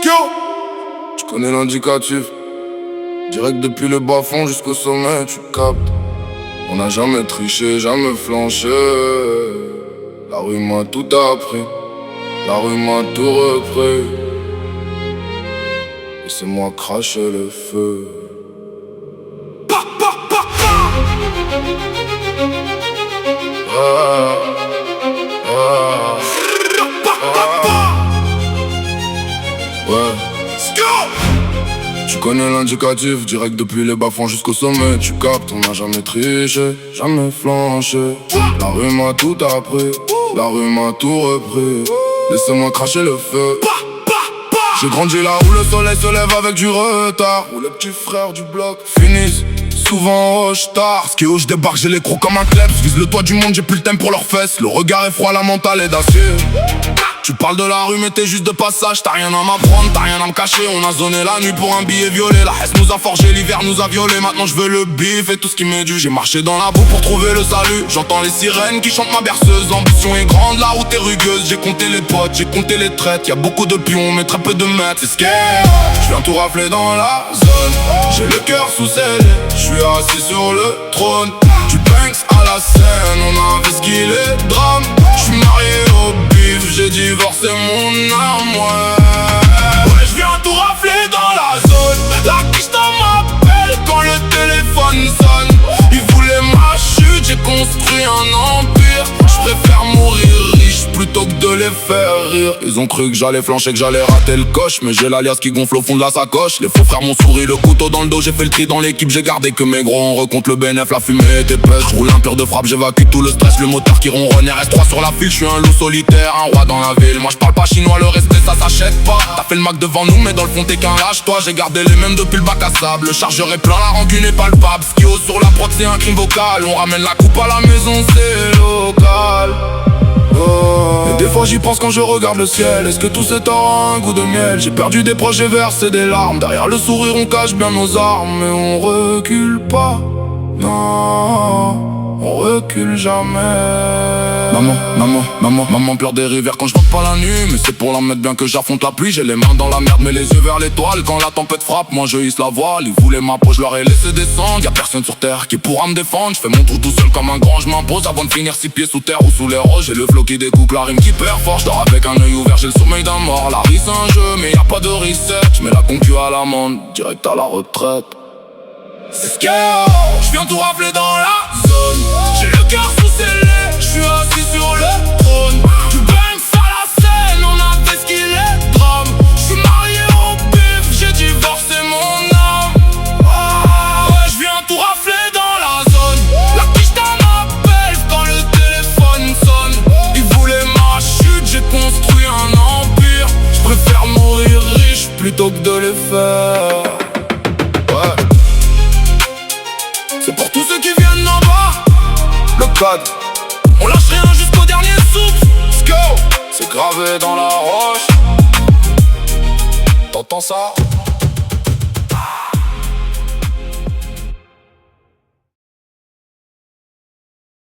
Tu connais l'indicatif. Direct depuis le bas-fond jusqu'au sommet, tu captes. On n'a jamais triché, jamais flanché. La rue m'a tout appris, la rue m'a tout repris. Et c'est moi cracher le feu. Ouais. Tu connais l'indicatif, direct depuis les bas-fonds jusqu'au sommet. Tu captes, on n'a jamais triché, jamais flanché. La rue m'a tout appris, la rue m'a tout repris. Laissez-moi cracher le feu. J'ai grandi là où le soleil se lève avec du retard, où les petits frères du bloc finissent souvent au tard. Ce qui est où je débarque, j'ai les crocs comme un klebs. Vise le toit du monde, j'ai plus le thème pour leurs fesses. Le regard est froid, la mentale est d'acier. Tu parles de la rue mais t'es juste de passage. T'as rien à m'apprendre, t'as rien à me cacher. On a zoné la nuit pour un billet violet. La haine nous a forgé, l'hiver nous a violé. Maintenant je veux le bif et tout ce qui m'est dû. J'ai marché dans la boue pour trouver le salut. J'entends les sirènes qui chantent ma berceuse. L'ambition est grande, la route est rugueuse. J'ai compté les potes, j'ai compté les traites. Y'a beaucoup de pions mais très peu de maîtres. C'est scary, je viens tout rafler dans la zone. J'ai le cœur sous scellé, je suis assis sur le trône. Du Banks à la scène, on a investi les drames. Je suis marié au bif, j'ai divorcé mon âme, ouais. Je viens tout rafler dans la zone. La quiche m'appelle quand le téléphone sonne. Ils voulaient ma chute, j'ai construit un empire. Je préfère mourir riche plutôt que de les faire rire. Ils ont cru que j'allais flancher, que j'allais rater le coche. Mais j'ai l'alias qui gonfle au fond de la sacoche. Les faux frères m'ont souri, le couteau dans le dos. J'ai fait le tri dans l'équipe, j'ai gardé que mes gros. On recompte le bénéf, la fumée est épaisse. J'roule un pur de frappe, j'évacue tout le stress. Le moteur qui ronronne, RS3 sur la file. J'suis un loup solitaire, un roi dans la ville. Moi j'parle pas chinois, le respect ça s'achète pas. T'as fait le Mac devant nous mais dans le fond t'es qu'un lâche-toi. J'ai gardé les mêmes depuis le bac à sable. Le chargeur est plein, la rancune est palpable. Skio sur la prod c'est un crime vocal. On ramène la coupe à la maison, c'est local. Et des fois j'y pense quand je regarde le ciel. Est-ce que tout cet or a un goût de miel? J'ai perdu des proches, j'ai versé des larmes. Derrière le sourire on cache bien nos armes. Mais on recule pas, non, on recule jamais. Maman pleure des rivières quand je rentre pas la nuit. Mais c'est pour la mettre bien que j'affronte la pluie. J'ai les mains dans la merde mais les yeux vers l'étoile. Quand la tempête frappe, moi je hisse la voile. Ils voulaient ma peau, je leur ai laissé descendre. Y'a personne sur terre qui pourra me défendre. Je fais mon trou tout seul comme un grand, je m'impose. Avant de finir 6 pieds sous terre ou sous les roches. J'ai le flow qui découpe, la rime qui perforce. Je dors avec un œil ouvert, j'ai le sommeil d'un mort. La vie c'est un jeu mais y'a pas de reset. Je mets la concu à l'amende, direct à la retraite. C'est ce que je viens tout rafler dans la zone. J'ai le cœur sous scellé, je suis assis sur le trône. Du Banks à la scène, on a fait ce qu'il est drame. Je suis marié au bif, j'ai divorcé mon âme. Ouais, je viens tout rafler dans la zone. La quiche m'appelle quand le téléphone sonne. Ils voulaient ma chute, j'ai construit un empire. Je préfère mourir riche plutôt que de les faire. C'est pour tous ceux qui viennent d'en bas. Le code, on lâche rien jusqu'au dernier souffle. Let's go, c'est gravé dans la roche. T'entends ça?